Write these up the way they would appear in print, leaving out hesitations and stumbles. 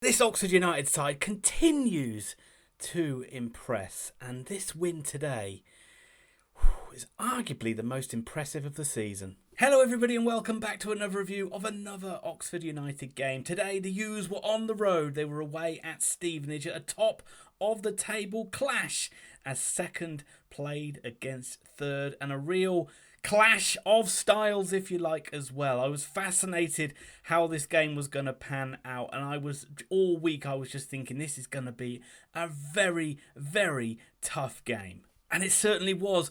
This Oxford United side continues to impress, and this win today is arguably the most impressive of the season. Hello everybody and welcome back to another review of another Oxford United game. Today the U's were on the road. They were away at Stevenage at a top of the table clash as second played against third, and a real clash of styles, if you like, as well. I was fascinated how this game was going to pan out, and all week I was just thinking this is going to be a very, very tough game. And it certainly was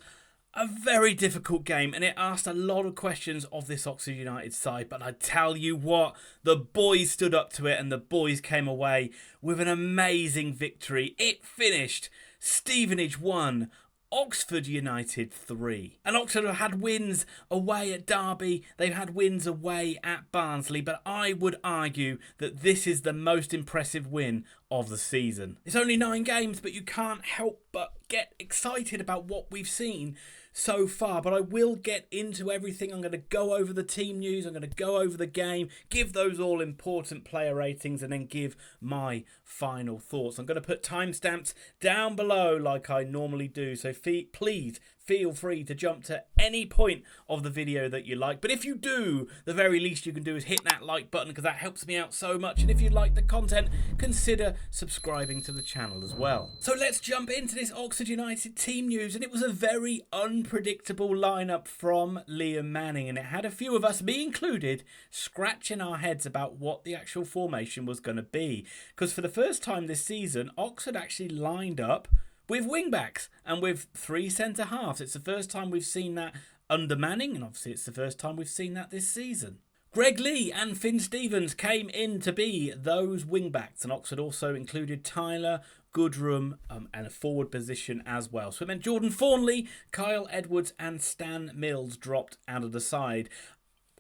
a very difficult game, and it asked a lot of questions of this Oxford United side. But I tell you what, the boys stood up to it, and the boys came away with an amazing victory. It finished Stevenage 1, Oxford United 3. And Oxford have had wins away at Derby, they've had wins away at Barnsley, but I would argue that this is the most impressive win of the season. It's only 9 games, but you can't help but get excited about what we've seen so far. But I will get into everything. I'm going to go over the team news, I'm going to go over the game, give those all important player ratings, and then give my final thoughts. I'm going to put timestamps down below like I normally do, so please feel free to jump to any point of the video that you like. But if you do, the very least you can do is hit that like button, because that helps me out so much. And if you like the content, consider subscribing to the channel as well. So let's jump into this Oxford United team news. And it was a very unpredictable lineup from Liam Manning, and it had a few of us, me included, scratching our heads about what the actual formation was going to be. Because for the first time this season, Oxford actually lined up with wing-backs and with 3 centre-halves. It's the first time we've seen that under Manning, and obviously it's the first time we've seen that this season. Gregg Leigh and Finn Stevens came in to be those wing-backs, and Oxford also included Tyler, Goodrum, and a forward position as well. So it meant Jordan Thornley, Kyle Edwards and Stan Mills dropped out of the side.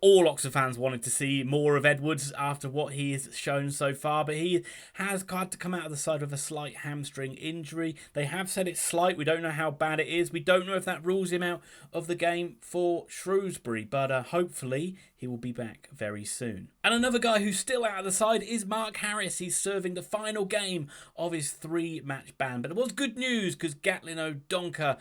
All Oxford fans wanted to see more of Edwards after what he has shown so far, but he has had to come out of the side with a slight hamstring injury. They have said it's slight. We don't know how bad it is. We don't know if that rules him out of the game for Shrewsbury, but hopefully he will be back very soon. And another guy who's still out of the side is Mark Harris. He's serving the final game of his 3-match ban, but it was good news because Gatlin O'Donkor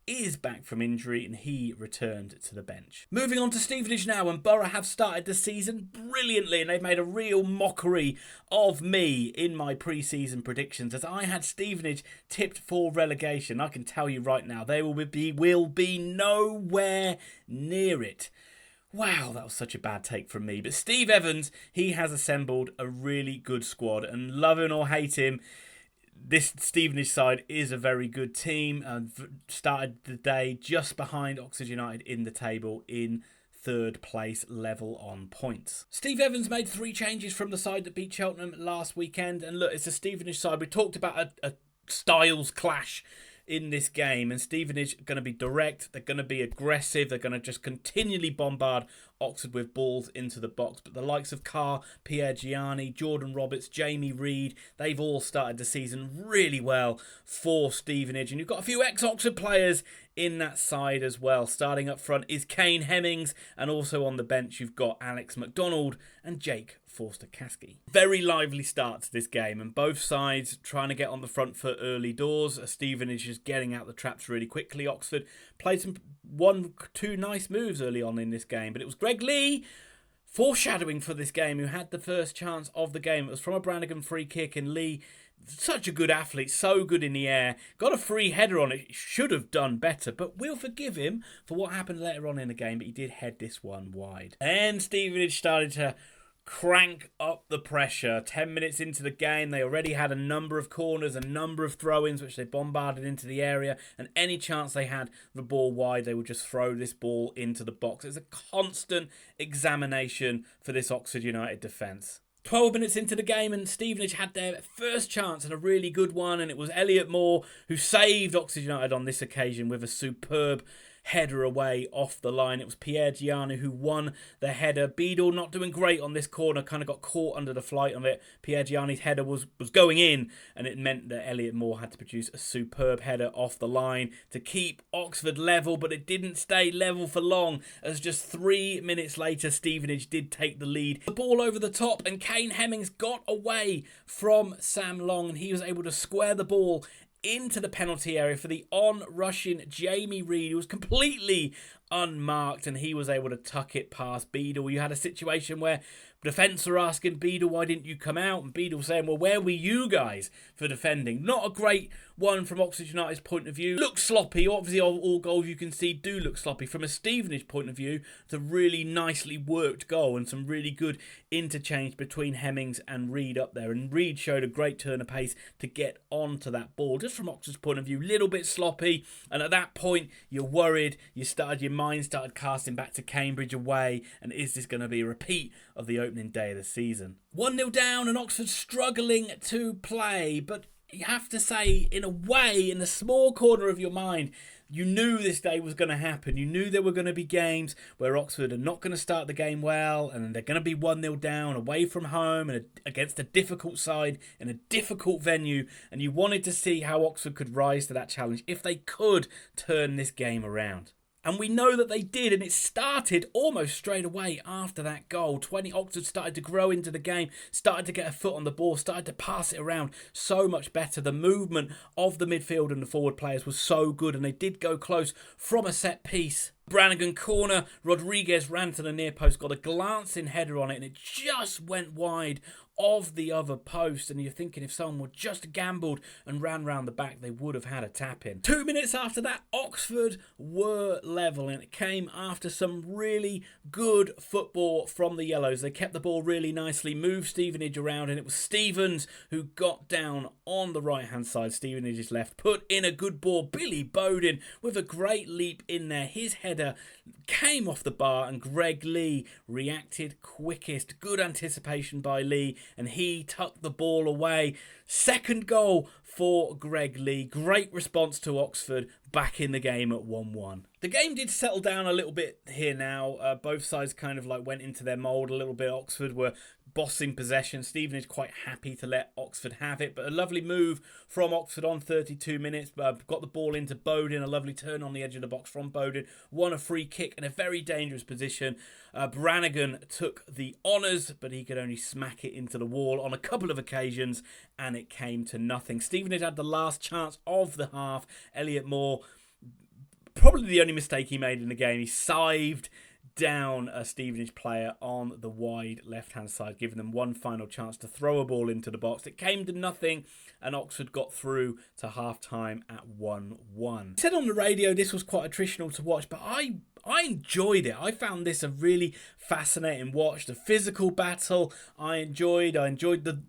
is back from injury and he returned to the bench. Moving on to Stevenage now, and Borough have started the season brilliantly, and they've made a real mockery of me in my pre-season predictions, as I had Stevenage tipped for relegation. I can tell you right now, they will be nowhere near it. Wow, that was such a bad take from me. But Steve Evans, he has assembled a really good squad, and love him or hate him, this Stevenage side is a very good team, and started the day just behind Oxford United in the table in 3rd place, level on points. Steve Evans made 3 changes from the side that beat Cheltenham last weekend, and look, it's a Stevenage side. We talked about a styles clash in this game, and Stevenage are going to be direct, they're going to be aggressive, they're going to just continually bombard Oxford with balls into the box. But the likes of Carr, Pierre Gianni, Jordan Roberts, Jamie Reid, they've all started the season really well for Stevenage, and you've got a few ex-Oxford players in that side as well. Starting up front is Kane Hemmings, and also on the bench you've got Alex McDonald and Jake Forster-Caskey. Very lively start to this game, and both sides trying to get on the front foot early doors. Stevenage is getting out the traps really quickly. Oxford played 1-2 nice moves early on in this game, but it was Gregg Leigh, foreshadowing for this game, who had the first chance of the game. It was from a Brannigan free kick, and Leigh, such a good athlete, so good in the air, got a free header on it. Should have done better, but we'll forgive him for what happened later on in the game, but he did head this one wide. And Stevenage started to crank up the pressure. 10 minutes into the game, they already had a number of corners, a number of throw-ins which they bombarded into the area, and any chance they had the ball wide, they would just throw this ball into the box. It's a constant examination for this Oxford United defence. 12 minutes into the game, and Stevenage had their first chance, and a really good one, and it was Elliott Moore who saved Oxford United on this occasion with a superb header away off the line. It was Pierre Gianu who won the header. Beadle not doing great on this corner, kind of got caught under the flight of it. Pierre Giani's header was going in, and it meant that Elliott Moore had to produce a superb header off the line to keep Oxford level, but it didn't stay level for long, as just 3 minutes later Stevenage did take the lead. The ball over the top, and Kane Hemmings got away from Sam Long, and he was able to square the ball into the penalty area for the on-rushing Jamie Reid, who was completely unmarked, and he was able to tuck it past Beadle. You had a situation where defence were asking Beadle, why didn't you come out? And Beadle saying, well, where were you guys for defending? Not a great one from Oxford United's point of view. Looked sloppy. Obviously, all goals you can see do look sloppy. From a Stevenage point of view, it's a really nicely worked goal and some really good interchange between Hemmings and Reid up there. And Reid showed a great turn of pace to get onto that ball. Just from Oxford's point of view, a little bit sloppy. And at that point, you're worried. Your mind started casting back to Cambridge away. And is this going to be a repeat of the opening day of the season? 1-0 down, and Oxford struggling to play. But you have to say, in a way, in the small corner of your mind, you knew this day was going to happen. You knew there were going to be games where Oxford are not going to start the game well, and they're going to be 1-0 down away from home and against a difficult side in a difficult venue. And you wanted to see how Oxford could rise to that challenge if they could turn this game around. And we know that they did, and it started almost straight away after that goal. Oxford started to grow into the game, started to get a foot on the ball, started to pass it around so much better. The movement of the midfield and the forward players was so good, and they did go close from a set piece. Brannigan corner, Rodriguez ran to the near post, got a glancing header on it, and it just went wide of the other post. And you're thinking if someone would just gambled and ran round the back, they would have had a tap in. 2 minutes after that, Oxford were level, and it came after some really good football from the Yellows. They kept the ball really nicely, moved Stevenage around, and it was Stevens who got down on the right hand side, Stevenage's left, put in a good ball. Billy Bowden with a great leap in there. His header came off the bar, and Gregg Leigh reacted quickest. Good anticipation by Leigh, and he tucked the ball away. Second goal for Gregg Leigh. Great response to Oxford, back in the game at 1-1. The game did settle down a little bit here now. Both sides kind of like went into their mould a little bit. Oxford were bossing possession. Stevenage quite happy to let Oxford have it, but a lovely move from Oxford on 32 minutes. Got the ball into Bowden, a lovely turn on the edge of the box from Bowden. Won a free kick in a very dangerous position. Brannigan took the honours, but he could only smack it into the wall on a couple of occasions, and it came to nothing. Stevenage had the last chance of the half. Elliott Moore, probably the only mistake he made in the game. He sived down a Stevenage player on the wide left-hand side, giving them one final chance to throw a ball into the box. It came to nothing, and Oxford got through to half-time at 1-1. I said on the radio this was quite attritional to watch, but I enjoyed it. I found this a really fascinating watch. The physical battle I enjoyed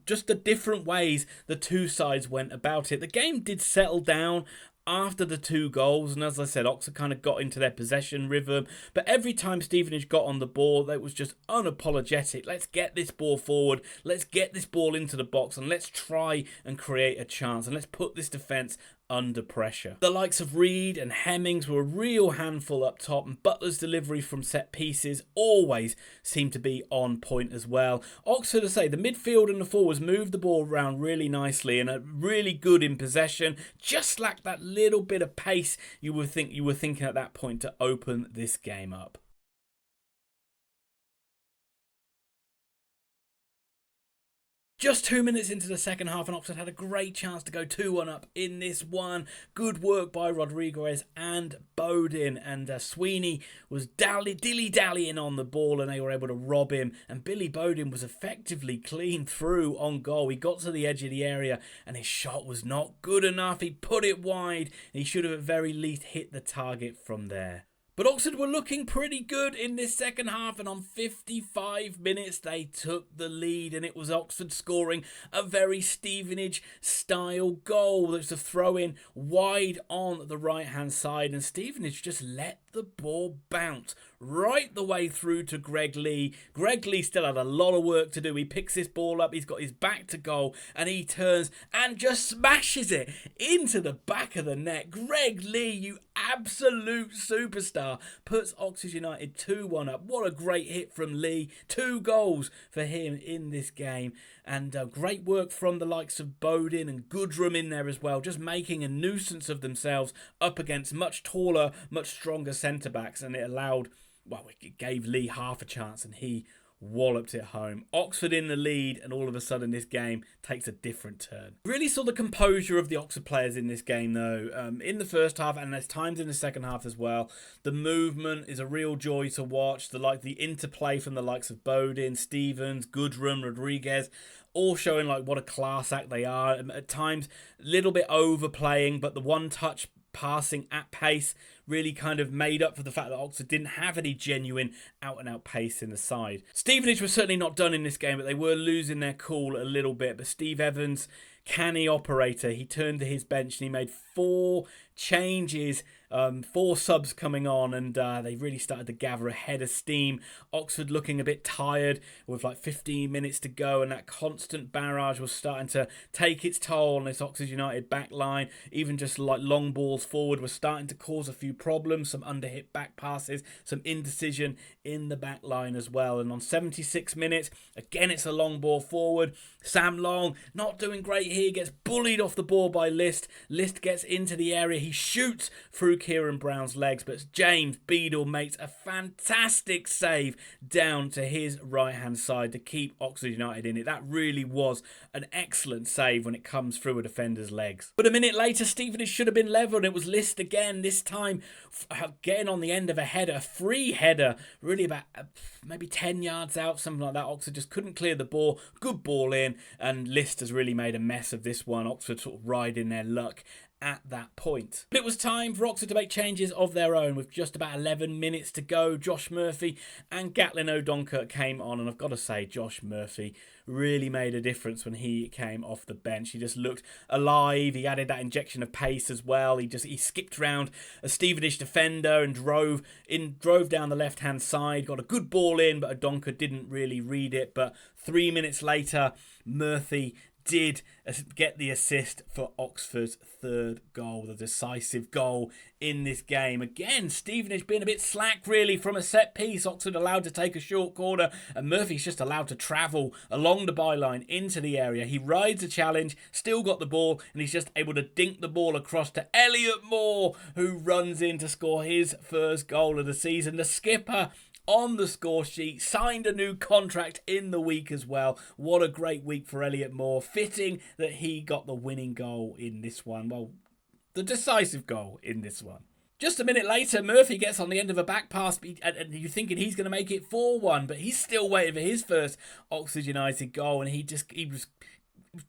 just the different ways the two sides went about it. The game did settle down after the 2 goals, and as I said, Oxford kind of got into their possession rhythm, but every time Stevenage got on the ball, it was just unapologetic. Let's get this ball forward, let's get this ball into the box, and let's try and create a chance, and let's put this defence under pressure. The likes of Reid and Hemmings were a real handful up top, and Butler's delivery from set pieces always seemed to be on point as well. Oxford, I say, the midfield and the forwards moved the ball around really nicely and are really good in possession. Just lacked that little bit of pace you were thinking at that point to open this game up. Just 2 minutes into the second half, and Oxford had a great chance to go 2-1 up in this one. Good work by Rodriguez and Bowden, and Sweeney was dilly-dallying on the ball, and they were able to rob him, and Billy Bowden was effectively clean through on goal. He got to the edge of the area, and his shot was not good enough. He put it wide, and he should have at very least hit the target from there. But Oxford were looking pretty good in this second half, and on 55 minutes they took the lead, and it was Oxford scoring a very Stevenage-style goal. There was a throw-in wide on the right-hand side, and Stevenage just let the ball bounce right the way through to Gregg Leigh. Gregg Leigh still had a lot of work to do. He picks this ball up, he's got his back to goal, and he turns and just smashes it into the back of the net. Gregg Leigh, you absolute superstar, puts Oxford United 2-1 up. What a great hit from Leigh. 2 goals for him in this game. And great work from the likes of Bodin and Goodrum in there as well, just making a nuisance of themselves up against much taller, much stronger centre-backs. And it allowed, well, it gave Leigh half a chance and he walloped it home. Oxford in the lead, and all of a sudden this game takes a different turn. Really saw the composure of the Oxford players in this game though. In the first half, and there's times in the second half as well. The movement is a real joy to watch. The interplay from the likes of Bodin, Stevens, Goodrum, Rodriguez, all showing like what a class act they are. At times, a little bit overplaying, but the one-touch passing at pace really kind of made up for the fact that Oxford didn't have any genuine out-and-out pace in the side. Stevenage was certainly not done in this game, but they were losing their cool a little bit. But Steve Evans, canny operator, he turned to his bench and he made 4 changes, 4 subs coming on, and they really started to gather a head of steam. Oxford looking a bit tired with like 15 minutes to go, and that constant barrage was starting to take its toll on this Oxford United back line. Even just like long balls forward was starting to cause a few problems, some underhit back passes, some indecision in the back line as well. And on 76 minutes, again it's a long ball forward. Sam Long not doing great here, gets bullied off the ball by List. List gets into the area, he shoots through Kieran Brown's legs, but James Beadle makes a fantastic save down to his right hand side to keep Oxford United in it. That really was an excellent save when it comes through a defender's legs. But a minute later, Stevenage should have been level, and it was List again, this time getting on the end of a header, a free header, really about maybe 10 yards out, something like that. Oxford just couldn't clear the ball. Good ball in, and List has really made a mess of this one. Oxford sort of riding their luck at that point. But it was time for Oxford to make changes of their own with just about 11 minutes to go. Josh Murphy and Gatlin O'Donkor came on, and I've got to say Josh Murphy really made a difference when he came off the bench. He just looked alive. He added that injection of pace as well. He skipped around a Stevenage defender and drove down the left hand side, got a good ball in, but O'Donkor didn't really read it. But 3 minutes later, Murphy did get the assist for Oxford's 3rd goal, the decisive goal in this game. Again, Stevenage being a bit slack really from a set piece. Oxford allowed to take a short corner, and Murphy's just allowed to travel along the byline into the area. He rides a challenge, still got the ball, and he's just able to dink the ball across to Elliott Moore, who runs in to score his 1st goal of the season. The skipper on the score sheet, signed a new contract in the week as well. What a great week for Elliott Moore. Fitting that he got the winning goal in this one. Well, the decisive goal in this one. Just a minute later, Murphy gets on the end of a back pass, and you're thinking he's going to make it 4-1, but he's still waiting for his first Oxford United goal, and he was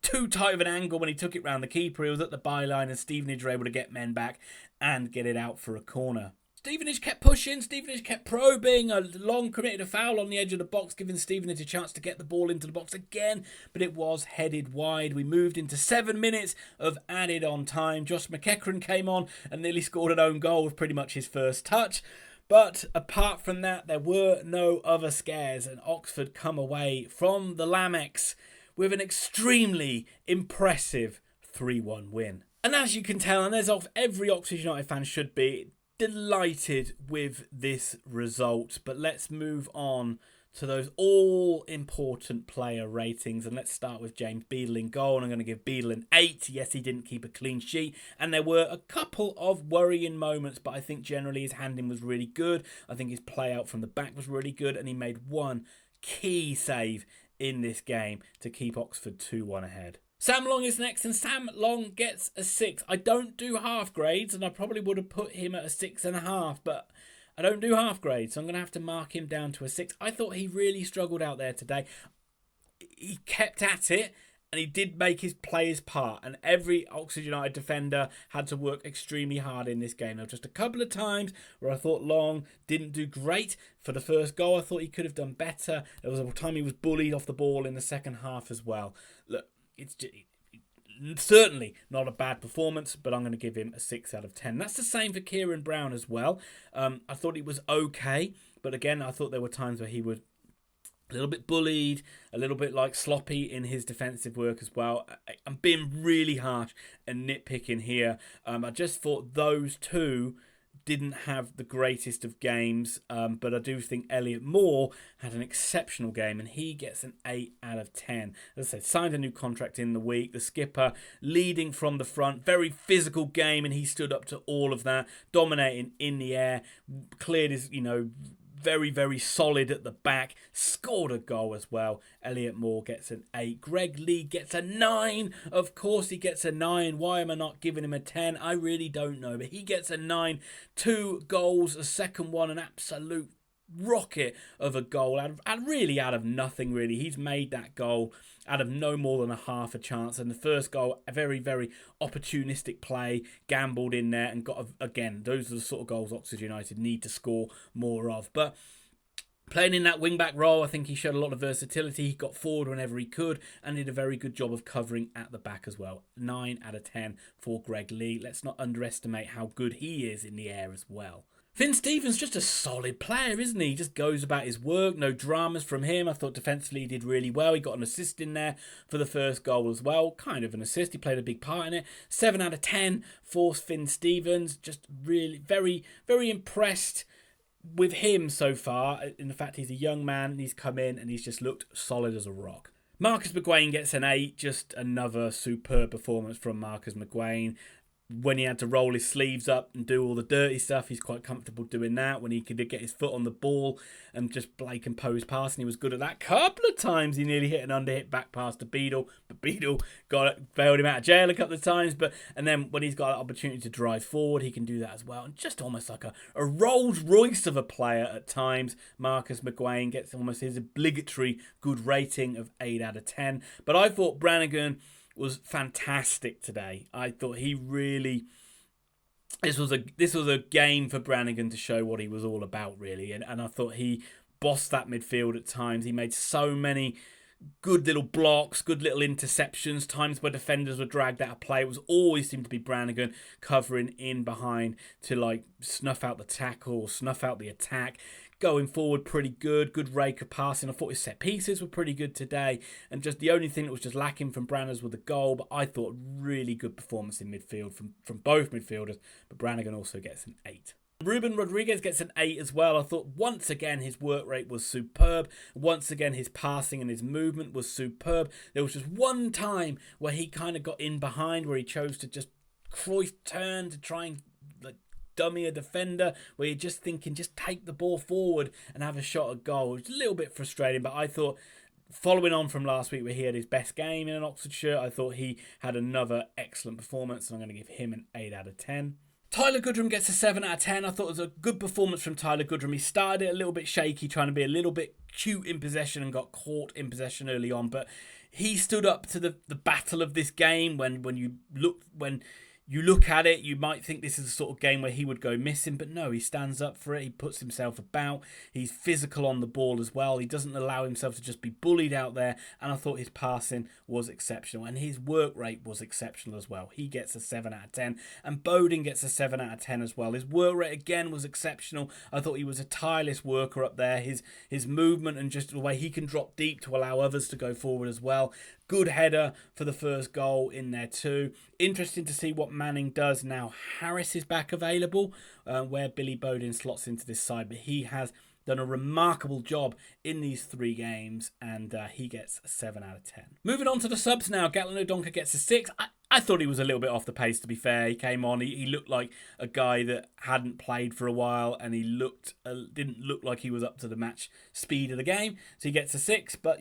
too tight of an angle when he took it round the keeper. He was at the byline, and Stevenage were able to get men back and get it out for a corner. Stevenage kept pushing, Stevenage kept probing. A Long committed a foul on the edge of the box, giving Stevenage a chance to get the ball into the box again, but it was headed wide. We moved into 7 minutes of added on time. Josh McEachran came on and nearly scored an own goal with pretty much his first touch. But apart from that, there were no other scares, and Oxford come away from the Lamex with an extremely impressive 3-1 win. And as you can tell, and as every Oxford United fan should be, delighted with this result. But let's move on to those all-important player ratings, and let's start with James Beadle in goal, and I'm going to give Beadle an 8. Yes, he didn't keep a clean sheet, and there were a couple of worrying moments, but I think generally his handling was really good. I think his play out from the back was really good, and he made one key save in this game to keep Oxford 2-1 ahead. Sam Long is next, and Sam Long gets a 6. I don't do half grades, and I probably would have put him at a 6.5, but I don't do half grades, so I'm going to have to mark him down to a 6. I thought he really struggled out there today. He kept at it, and he did make his player's part, and every Oxford United defender had to work extremely hard in this game. There were just a couple of times where I thought Long didn't do great. For the first goal, I thought he could have done better. There was a time he was bullied off the ball in the second half as well. Look, it's certainly not a bad performance, but I'm going to give him a 6 out of 10. That's the same for Kieran Brown as well. I thought he was okay, but again, I thought there were times where he was a little bit bullied, a little bit like sloppy in his defensive work as well. I'm being really harsh and nitpicking here. I just thought those two didn't have the greatest of games, but I do think Elliott Moore had an exceptional game, and he gets an 8 out of 10. As I said, signed a new contract in the week. The skipper leading from the front, very physical game, and he stood up to all of that, dominating in the air, cleared his, very, very solid at the back, scored a goal as well. Elliott Moore gets an 8. Gregg Leigh gets a 9. Of course he gets a 9. Why am I not giving him a 10? I really don't know, but he gets a 9. 2 goals, a second one, an absolute rocket of a goal out of nothing, really. He's made that goal out of no more than a half a chance, and the first goal, a very, very opportunistic play, gambled in there and got again. Those are the sort of goals Oxford United need to score more of. But playing in that wing-back role, I think he showed a lot of versatility. He got forward whenever he could and did a very good job of covering at the back as well. 9 out of 10 for Gregg Leigh. Let's not underestimate how good he is in the air as well. Finn Stevens, just a solid player, isn't he? He just goes about his work, no dramas from him. I thought defensively he did really well. He got an assist in there for the first goal as well. Kind of an assist. He played a big part in it. 7 out of 10 for Finn Stevens. Just really very, very impressed with him so far. In the fact, he's a young man and he's come in and he's just looked solid as a rock. Marcus McGuane gets an 8. Just another superb performance from Marcus McGuane. When he had to roll his sleeves up and do all the dirty stuff, he's quite comfortable doing that. When he could get his foot on the ball and just play composed passing, he was good at that. Couple of times he nearly hit an underhit back pass to Beadle, but Beadle bailed him out of jail a couple of times. And then when he's got an opportunity to drive forward, he can do that as well. And just almost like a Rolls Royce of a player at times. Marcus McGuane gets almost his obligatory good rating of 8 out of 10. But I thought Brannigan was fantastic today. I thought he really... This was a game for Brannigan to show what he was all about, really. And I thought he bossed that midfield at times. He made so many good little blocks, good little interceptions, times where defenders were dragged out of play. It was always seemed to be Brannigan covering in behind to snuff out the tackle or snuff out the attack. Going forward pretty good rake of passing. I thought his set pieces were pretty good today, and just the only thing that was just lacking from Branners was the goal. But I thought really good performance in midfield from both midfielders. But Brannigan also gets an 8. Ruben Rodriguez gets an 8 as well. I thought once again his work rate was superb. Once again his passing and his movement was superb. There was just one time where he kind of got in behind, where he chose to just Cruyff turn to try and dummy a defender, where you're just thinking, just take the ball forward and have a shot at goal. It's a little bit frustrating, but I thought, following on from last week where he had his best game in an Oxford shirt, I thought he had another excellent performance, and I'm going to give him an 8 out of 10. Tyler Goodrum gets a 7 out of 10. I thought it was a good performance from Tyler Goodrum. He started it a little bit shaky, trying to be a little bit cute in possession and got caught in possession early on, but he stood up to the battle of this game. When you look at it, you might think this is the sort of game where he would go missing, but no, he stands up for it. He puts himself about. He's physical on the ball as well. He doesn't allow himself to just be bullied out there, and I thought his passing was exceptional, and his work rate was exceptional as well. He gets a 7 out of 10, and Bowden gets a 7 out of 10 as well. His work rate again was exceptional. I thought he was a tireless worker up there. His movement and just the way he can drop deep to allow others to go forward as well. Good header for the first goal in there too. Interesting to see what Manning does now. Harris is back available, where Billy Bowden slots into this side, but he has done a remarkable job in these 3 games, and he gets a 7 out of 10. Moving on to the subs now. Gatlin O'Donkor gets a 6. I thought he was a little bit off the pace, to be fair. He came on, he looked like a guy that hadn't played for a while, and he didn't look like he was up to the match speed of the game. So he gets a 6, but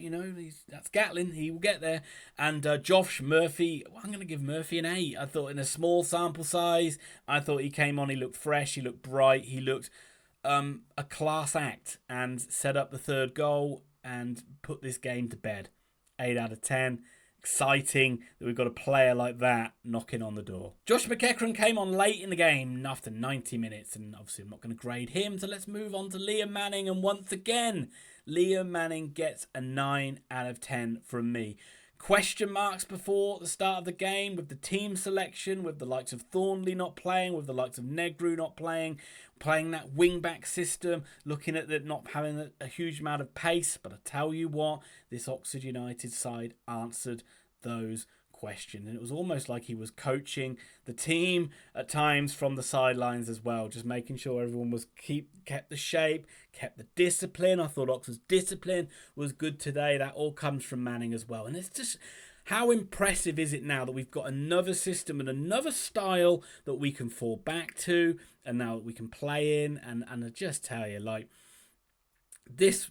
that's Gatlin. He will get there. And Josh Murphy, I'm going to give Murphy an 8. I thought in a small sample size, I thought he came on, he looked fresh, he looked bright, he looked a class act, and set up the 3rd goal and put this game to bed. 8 out of 10. Exciting that we've got a player like that knocking on the door. Josh McEachran came on late in the game after 90 minutes, and obviously I'm not going to grade him, so let's move on to Liam Manning. And once again, Liam Manning gets a 9 out of 10 from me. Question marks before the start of the game with the team selection, with the likes of Thornley not playing, with the likes of Negru not playing that wing-back system, looking at it not having a huge amount of pace. But I tell you what, this Oxford United side answered those question. And it was almost like he was coaching the team at times from the sidelines as well, just making sure everyone was kept the shape, kept the discipline. I thought Oxford's discipline was good today. That all comes from Manning as well. And it's just, how impressive is it now that we've got another system and another style that we can fall back to, and now that we can play in. And I just tell you, like, this,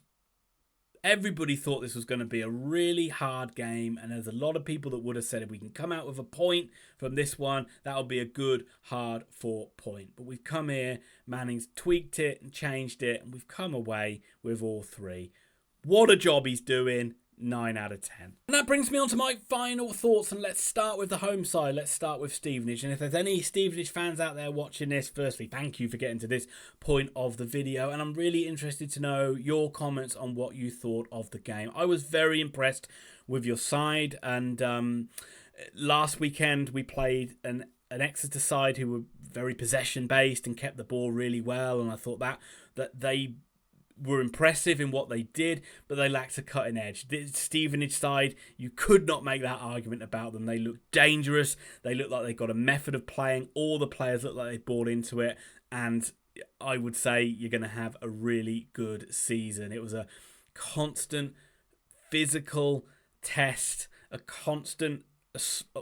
everybody thought this was going to be a really hard game, and there's a lot of people that would have said if we can come out with a point from this one, that'll be a good, hard fought point. But we've come here, Manning's tweaked it and changed it, and we've come away with all three. What a job he's doing. 9 out of 10. And that brings me on to my final thoughts, and let's start with the home side. Let's start with Stevenage. And if there's any Stevenage fans out there watching this, firstly, thank you for getting to this point of the video, and I'm really interested to know your comments on what you thought of the game. I was very impressed with your side, and last weekend we played an Exeter side who were very possession based and kept the ball really well, and I thought that they were impressive in what they did, but they lacked a cutting edge. The Stevenage side, you could not make that argument about them. They looked dangerous. They looked like they got a method of playing. All the players looked like they bought into it, and I would say you're going to have a really good season. It was a constant physical test, a constant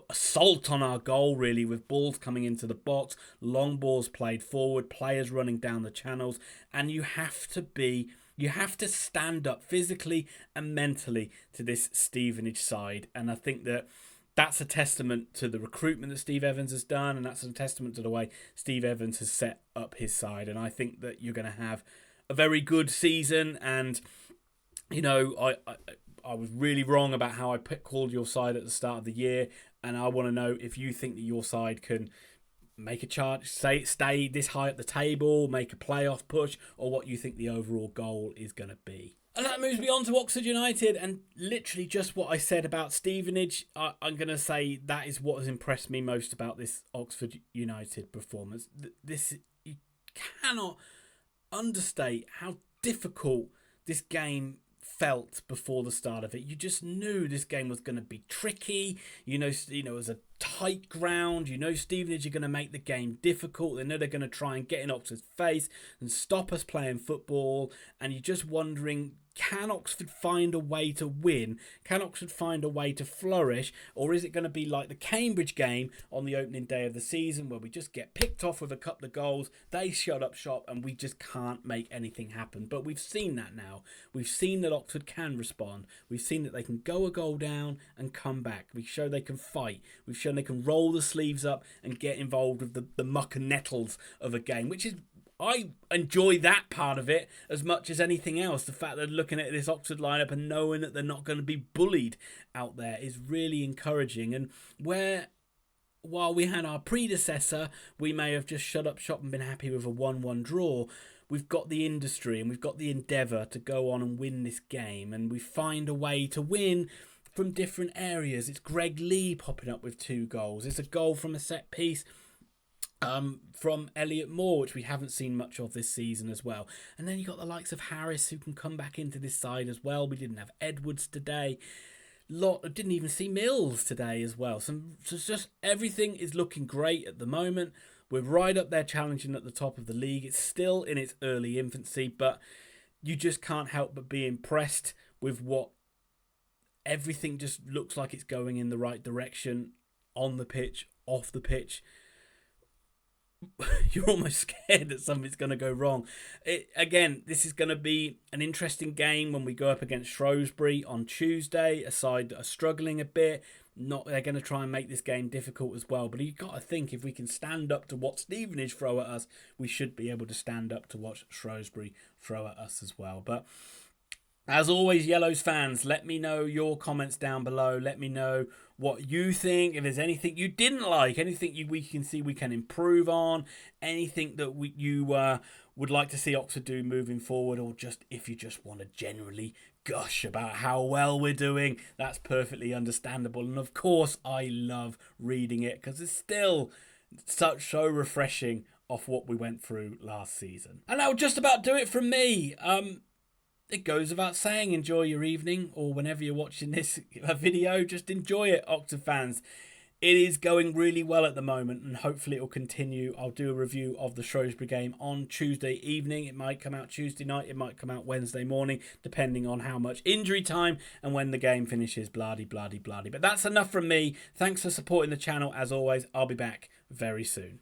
assault on our goal, really, with balls coming into the box, long balls played forward, players running down the channels, and you have to stand up physically and mentally to this Stevenage side. And I think that's a testament to the recruitment that Steve Evans has done, and that's a testament to the way Steve Evans has set up his side. And I think that you're going to have a very good season. And you know, I was really wrong about how I called your side at the start of the year, and I want to know if you think that your side can make a charge, stay this high at the table, make a playoff push, or what you think the overall goal is going to be. And that moves me on to Oxford United, and literally just what I said about Stevenage, I'm going to say that is what has impressed me most about this Oxford United performance. You cannot understate how difficult this game felt before the start of it. You just knew this game was going to be tricky. You know, it was a tight ground. You know, Stevenage are going to make the game difficult. They know they're going to try and get in Oxford's face and stop us playing football. And you're just wondering, can Oxford find a way to win? Can Oxford find a way to flourish? Or is it going to be like the Cambridge game on the opening day of the season, where we just get picked off with a couple of goals, they shut up shop, and we just can't make anything happen? But we've seen that now. We've seen that Oxford can respond. We've seen that they can go a goal down and come back. We've shown they can fight. We've shown they can roll the sleeves up and get involved with the muck and nettles of a game, which is, I enjoy that part of it as much as anything else. The fact that looking at this Oxford lineup and knowing that they're not going to be bullied out there is really encouraging. And while we had our predecessor, we may have just shut up shop and been happy with a 1-1 draw, we've got the industry and we've got the endeavour to go on and win this game. And we find a way to win from different areas. It's Gregg Leigh popping up with 2 goals. It's a goal from a set piece from Elliott Moore, which we haven't seen much of this season as well. And then you got the likes of Harris, who can come back into this side as well. We didn't have Edwards today. Didn't even see Mills today as well. So just everything is looking great at the moment. We're right up there challenging at the top of the league. It's still in its early infancy, but you just can't help but be impressed with what everything just looks like it's going in the right direction on the pitch, off the pitch. You're almost scared that something's going to go wrong. Again, this is going to be an interesting game when we go up against Shrewsbury on Tuesday, a side that are struggling a bit. They're going to try and make this game difficult as well. But you've got to think, if we can stand up to what Stevenage throw at us, we should be able to stand up to what Shrewsbury throw at us as well. But as always, Yellows fans, let me know your comments down below. Let me know what you think. If there's anything you didn't like, anything we can see we can improve on, anything that you would like to see Oxford do moving forward, or just if you just want to generally gush about how well we're doing, that's perfectly understandable. And of course, I love reading it because it's still so refreshing off what we went through last season. And that will just about do it from me. it goes without saying, enjoy your evening, or whenever you're watching this video, just enjoy it, Octa fans. It is going really well at the moment, and hopefully it will continue. I'll do a review of the Shrewsbury game on Tuesday evening. It might come out Tuesday night, it might come out Wednesday morning, depending on how much injury time and when the game finishes, blah-de-blah-de-blah-de. But that's enough from me. Thanks for supporting the channel. As always, I'll be back very soon.